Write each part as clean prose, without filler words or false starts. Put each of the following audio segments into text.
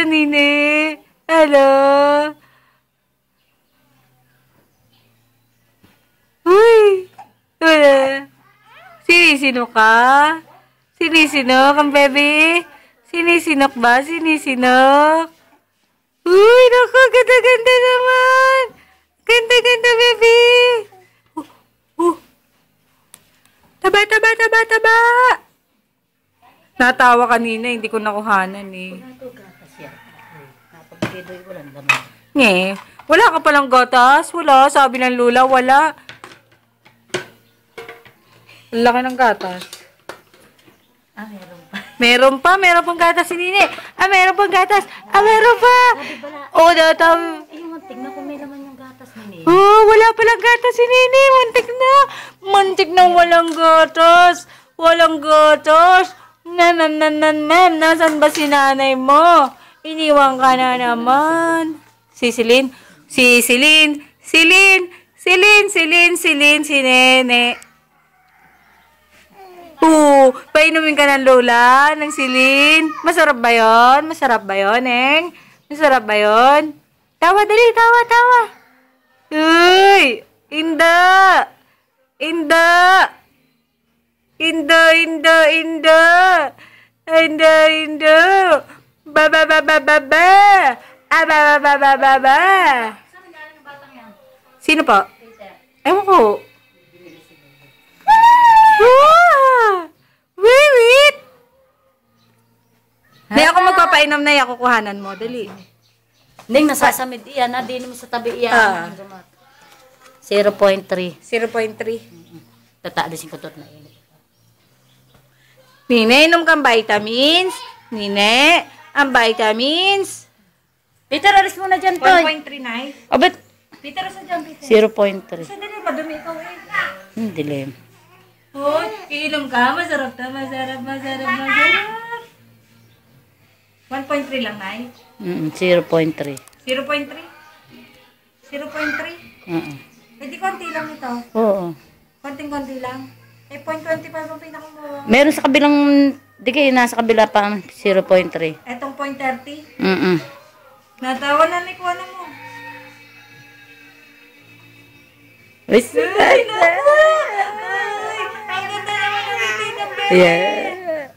Nini? Hello? Uy! Wala. Sinisinok ka? Sinisinok ang baby? Sinisinok ba? Sinisinok? Uy, naku, ganda-ganda naman! Ganda-ganda, baby! Taba, taba, taba, taba! Natawa kanina, hindi ko nakuhanan eh. Nye, wala ka palang gatas? Wala, sabi ng lula, wala. Laki ng gatas. Meron pa. Meron pang gatas si Nini. Meron pang gatas. Meron pa. Dataw. Tingnan ko may laman yung gatas, Nini. Wala palang gatas si Nini. Muntik na. Muntik na walang gatas. Walang gatas. Nasaan ba si nanay mo? Iniwan ka na naman. Si Nene. Painumin ka ng lola, ng silin. Masarap ba yun? Masarap ba yun, Neng? Masarap ba yun? Tawa, dali, tawa, tawa. Uy! Inda! Inda! Inda, inda, inda! Inda, inda! Ba, ba, ba, ba, ba, ba! Ba, ba, ba, ba, ba, ba! Sino po? Ewan ko. Wait! Hindi ako magpapainom na yan, kukuhanan mo. Dali. Neng, nasasamid iyan. Dinin mo sa tabi iyan. 0.3. 0.3. Tataalisin ko tot na iyan. Nine, inom kang vitamins. Nine, ang vitamins. Peter, alis mo na dyan, Toy. 1.39. O, ba't? Peter, asa dyan, Peter? 0.3. Sandali, madumi ikaw eh. Dilim. Hoy, iinom ka. Masarap na. Masarap. 1.3 lang, Nay. 0.3. 0.3? 0.3? Di konti lang ito. Oo. Konting-konti lang. 0.25 ang pinakamura. Meron sa kabilang, di kayo nasa kabila pa 0.3. Etong 0.30? Natawa na ni Kuana mo. Wait. Ay, naku! Ang ganda naman ang ngiti ng bebe. Yeah.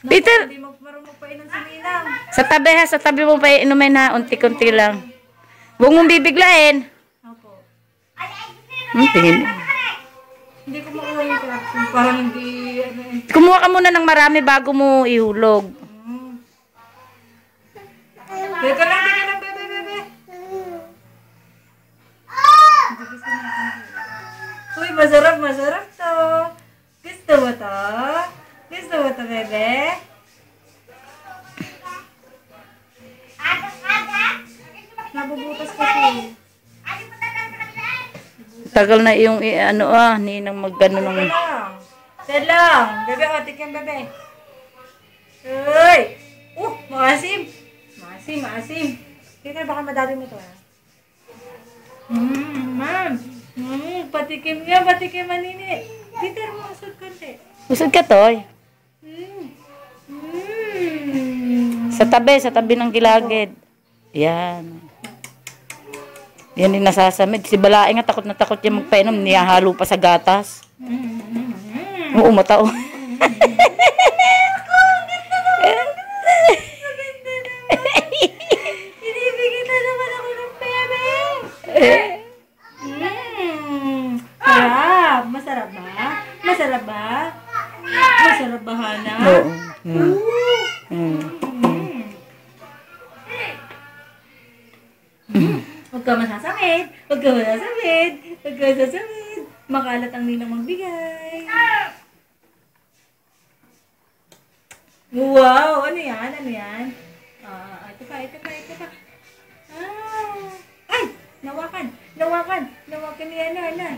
Peter! Hindi marunong pa inom si Ninang. Sa tabi mo pa inumin ha, unti-kunti lang. Huwag mong bibiglain. Opo. Tingin. Hindi ko makuha yung caption. Parang hindi, Kumuha ka muna ng marami bago mo ihulog. Teka lang, bebe. Uy, masarap to. Gusto mo to? Bebe? Nabubutas kasi. Tagal na yung ninang magano ng... Lang. Bebe, otik yan, bebe. Uy! Maasim. Maasim. Peter, baka madali mo to, ha? Patikim niya, manini. Peter, masod konti. Usod ka, Toy. Sa tabi ng gilagid. Yan. Yan yung nasasamid. Si Balae nga takot na takot yung magpainom. Niyahalo pa sa gatas. Oo, matao. Inibigay na naman ako ng bebe. Masarap ba? Masarap ba, Hana? Oo. Huwag ka masasamid. Makalat ang nilang magbigay. Wow! Ano yan? Ito pa. Ay! Nawakan ni Ana.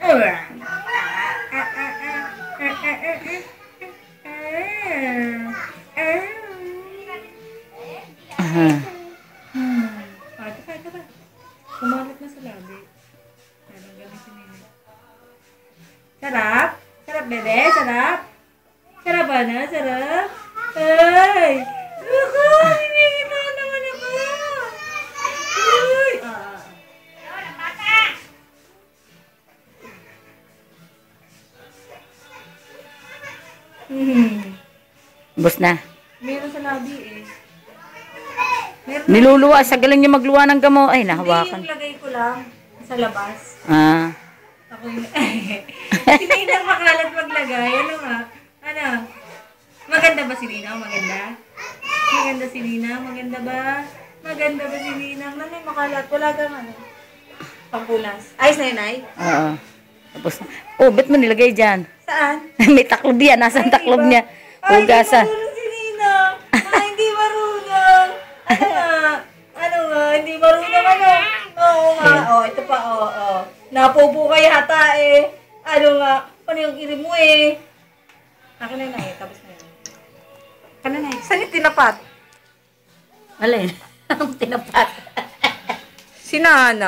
Ito pa. Kumalat na sa labi. Sarap, bebe? Sarap? Sarap ba na? Sarap? Ay! Ako! Hinihina naman ako! Ay! Bus na. Meron sa labi eh. Meron Niluluwa. Sa galing niya magluwa ng gamo. Ay, Hindi, nahawakan. yung lagay ko lang sa labas. Ah. Ako yung... Si Ninang makalat maglagay. Ano nga? Ano? Maganda ba si Ninang? Maganda? Maganda si Ninang? Maganda ba? Maganda ba si Ninang? Nanay makalat. Wala kang ano? Pangkulas. Ayos na yun, ay? Oo. Tapos, oh, ba't mo nilagay dyan? Saan? May taklob yan. Nasaan taklob Ay, niya? Ay, hindi Hugasan. marunong si Ninang. Ay, hindi marunong. Ano nga? Ano nga? Hindi marunong ano? Oo nga. Oh, ito pa. Oh. Napupo ka yata eh. Ano nga? Ano yung irim mo eh? Akin na yun ay. Tapos na yun. Ano na yun? Saan yung tinapat? Alin? Ang tinapat. Si Nanay.